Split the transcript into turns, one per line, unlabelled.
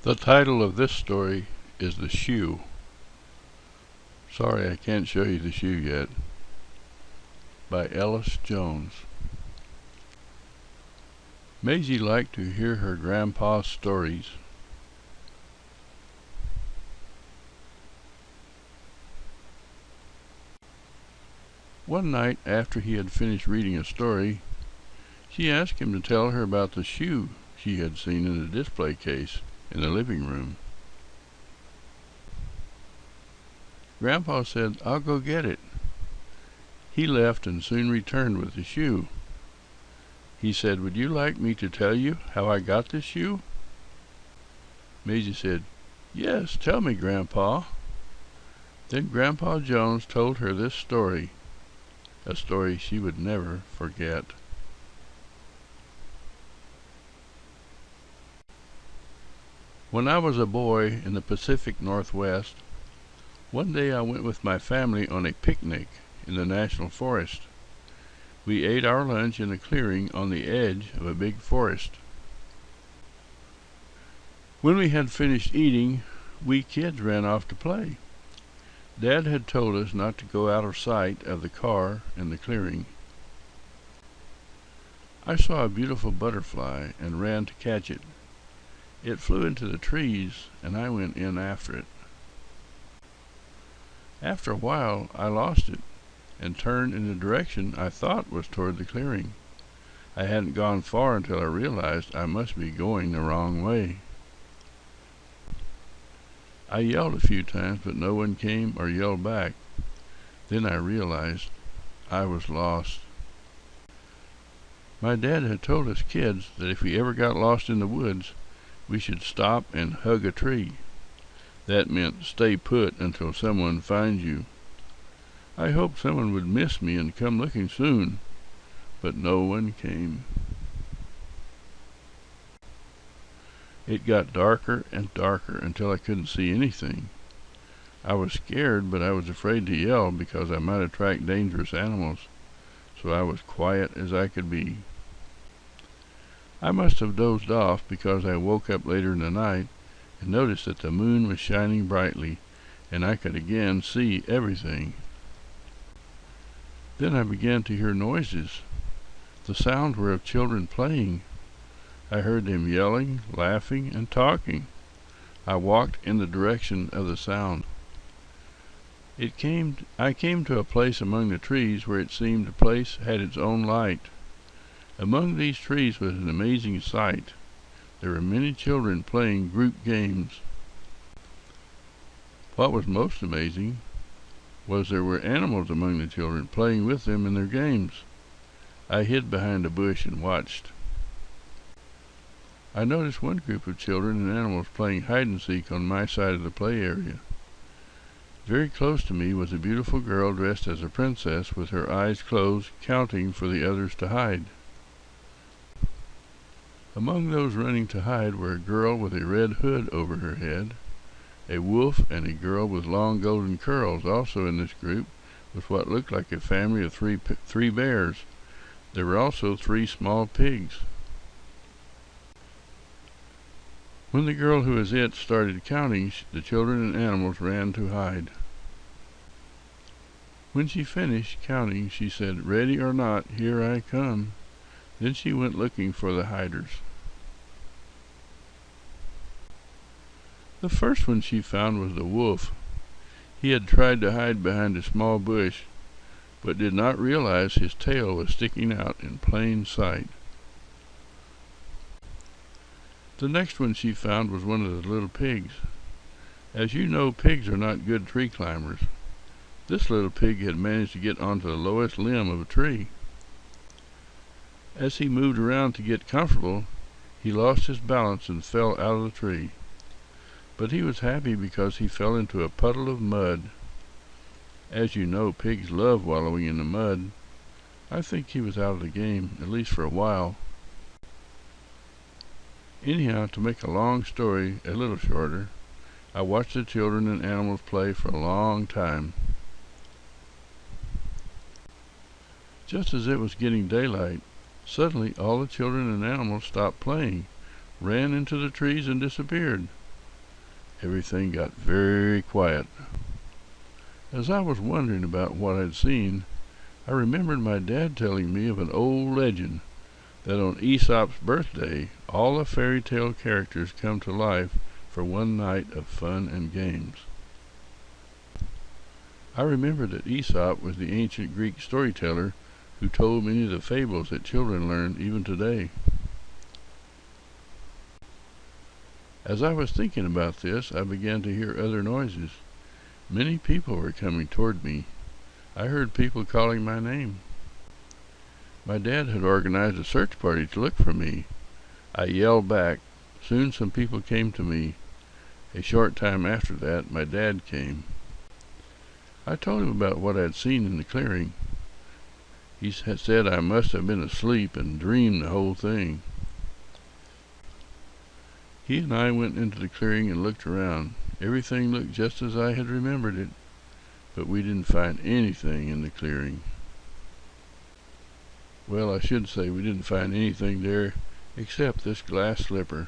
The title of this story is The Shoe. Sorry I can't show you the shoe yet. By Ellis Jones. Maisy liked to hear her grandpa's stories. One night after he had finished reading a story, she asked him to tell her about the shoe she had seen in the display case in the living room. Grandpa said, "I'll go get it." He left and soon returned with the shoe. He said, "Would you like me to tell you how I got this shoe?" Maisy said, "Yes, tell me, Grandpa." Then Grandpa Jones told her this story, a story she would never forget. When I was a boy in the Pacific Northwest, one day I went with my family on a picnic in the National Forest. We ate our lunch in a clearing on the edge of a big forest. When we had finished eating, we kids ran off to play. Dad had told us not to go out of sight of the car in the clearing. I saw a beautiful butterfly and ran to catch it. It flew into the trees, and I went in after it. After a while, I lost it and turned in the direction I thought was toward the clearing. I hadn't gone far until I realized I must be going the wrong way. I yelled a few times, but no one came or yelled back. Then I realized I was lost. My dad had told us kids that if we ever got lost in the woods, we should stop and hug a tree. That meant stay put until someone finds you. I hoped someone would miss me and come looking soon, but no one came. It got darker and darker until I couldn't see anything. I was scared, but I was afraid to yell because I might attract dangerous animals, so I was quiet as I could be. I must have dozed off because I woke up later in the night and noticed that the moon was shining brightly and I could again see everything. Then I began to hear noises. The sounds were of children playing. I heard them yelling, laughing, and talking. I walked in the direction of the sound. I came to a place among the trees where it seemed the place had its own light. Among these trees was an amazing sight. There were many children playing group games. What was most amazing was there were animals among the children playing with them in their games. I hid behind a bush and watched. I noticed one group of children and animals playing hide and seek on my side of the play area. Very close to me was a beautiful girl dressed as a princess with her eyes closed, counting for the others to hide. Among those running to hide were a girl with a red hood over her head, a wolf, and a girl with long golden curls. Also in this group was what looked like a family of three bears. There were also 3 small pigs. When the girl who was it started counting, the children and animals ran to hide. When she finished counting, she said, "Ready or not, here I come." Then she went looking for the hiders. The first one she found was the wolf. He had tried to hide behind a small bush, but did not realize his tail was sticking out in plain sight. The next one she found was one of the little pigs. As you know, pigs are not good tree climbers. This little pig had managed to get onto the lowest limb of a tree. As he moved around to get comfortable, he lost his balance and fell out of the tree. But he was happy because he fell into a puddle of mud. As you know, pigs love wallowing in the mud. I think he was out of the game, at least for a while. Anyhow, to make a long story a little shorter, I watched the children and animals play for a long time. Just as it was getting daylight, suddenly all the children and animals stopped playing, ran into the trees, and disappeared. Everything got very quiet. As I was wondering about what I'd seen, I remembered my dad telling me of an old legend that on Aesop's birthday, all the fairy tale characters come to life for one night of fun and games. I remembered that Aesop was the ancient Greek storyteller who told many of the fables that children learn even today. As I was thinking about this, I began to hear other noises. Many people were coming toward me. I heard people calling my name. My dad had organized a search party to look for me. I yelled back. Soon some people came to me. A short time after that, my dad came. I told him about what I'd seen in the clearing. He said I must have been asleep and dreamed the whole thing. He and I went into the clearing and looked around. Everything looked just as I had remembered it, but we didn't find anything in the clearing. Well, I should say we didn't find anything there except this glass slipper.